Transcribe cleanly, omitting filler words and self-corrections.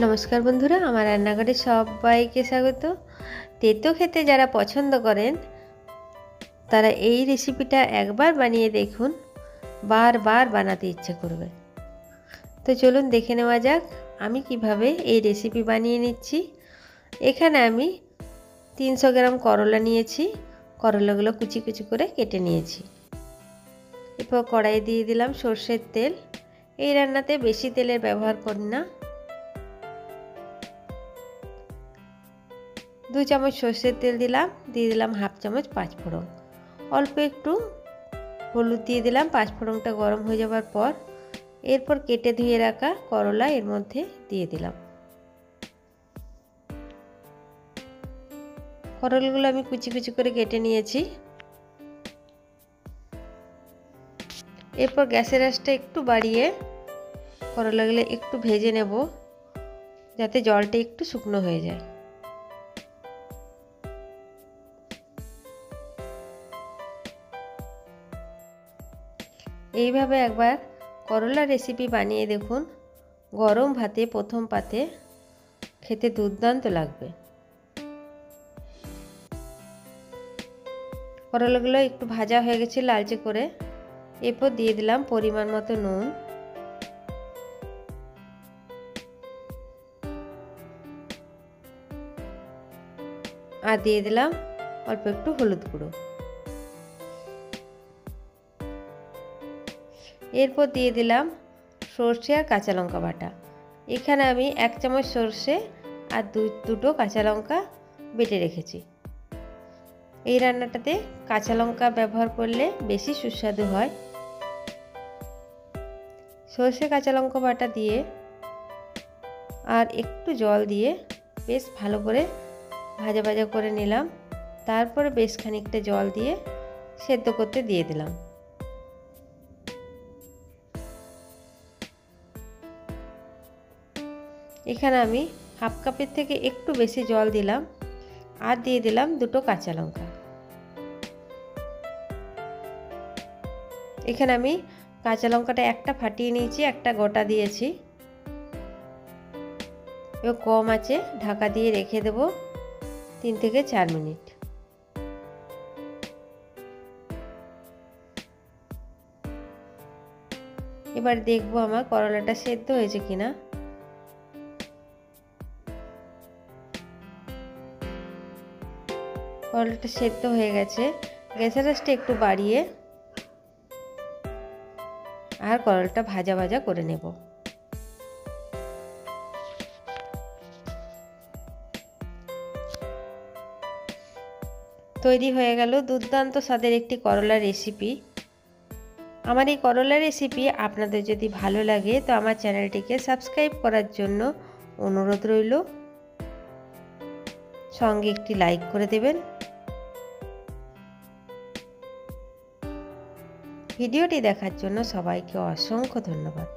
নমস্কার বন্ধুরা, আমার রান্নাঘরে সবাইকে স্বাগত। তেতো খেতে যারা পছন্দ করেন তারা এই রেসিপিটা একবার বানিয়ে দেখুন, বারবার বানাতে ইচ্ছে করবে। তো চলুন দেখে নেওয়া যাক আমি কিভাবে এই রেসিপি বানিয়ে নিচ্ছি। এখানে আমি 300 গ্রাম করলা নিয়েছি। করলাগুলো কুচি কুচি করে কেটে নিয়েছি। এরপর কড়াইয়ে দিয়ে দিলাম সর্ষের তেল। এই রান্নাতে বেশি তেলের ব্যবহার করি না। 2 চামচ সর্ষের তেল দিলাম, দিয়ে দিলাম হাফ চামচ পাঁচফোড়ন, অল্প একটু হলুদ দিয়ে দিলাম। পাঁচফোড়নটা গরম হয়ে যাওয়ার পর এরপর কেটে ধুয়ে রাখা করলা এর মধ্যে দিয়ে দিলাম। করলাগুলো আমি কুচি কুচি করে কেটে নিয়েছি। এরপর গ্যাসের আঁচটা একটু বাড়িয়ে করলাগুলো একটু ভেজে নেব, যাতে জলটা একটু শুকনো হয়ে যায়। এইভাবে একবার করলা রেসিপি বানিয়ে দেখুন, গরম ভাতে প্রথম পাতে খেতে দুর্দান্ত লাগবে। করলাগুলো একটু ভাজা হয়ে গেছে লালচে করে। এরপর দিয়ে দিলাম পরিমাণ মতো নুন, আর দিয়ে দিলাম অল্প একটু হলুদ গুঁড়ো। এরপর দিয়ে দিলাম সর্ষে আর কাঁচা লঙ্কা বাটা। এখানে আমি 1 চামচ সর্ষে আর দুটো কাঁচা লঙ্কা বেটে রেখেছি। এই রান্নাটাতে কাঁচা লঙ্কা ব্যবহার করলে বেশি সুস্বাদু হয়। সর্ষে কাঁচা লঙ্কা বাটা দিয়ে আর একটু জল দিয়ে বেশ ভালো করে ভাজা ভাজা করে নিলাম। তারপরে বেশ খানিকটা জল দিয়ে সেদ্ধ করতে দিয়ে দিলাম। এখানে আমি হাফ কাপের থেকে একটু বেশি জল দিলাম, আর দিয়ে দিলাম দুটো কাঁচা লঙ্কা। এখানে আমি কাঁচা লঙ্কাটা একটা ফাটিয়ে নিয়েছি, একটা গোটা দিয়েছি। এবার কম আঁচে ঢাকা দিয়ে রেখে দেব 3 থেকে 4 মিনিট। এবার দেখবো আমার করলাটা সেদ্ধ হয়েছে কিনা। করলাটা সেদ্ধ হয়ে গেছে। গ্যাসের আঁচটা একটু বাড়িয়ে আর করলাটা ভাজা ভাজা করে নেব। তৈরি হয়ে গেল দুর্দান্ত স্বাদের একটি করলা রেসিপি। আমার এই করলা রেসিপি আপনাদের যদি ভালো লাগে তো আমার চ্যানেলটিকে সাবস্ক্রাইব করার জন্য অনুরোধ রইল। সঙ্গে একটি লাইক করে দেবেন। ভিডিওটি দেখার জন্য সবাইকে অসংখ্য ধন্যবাদ।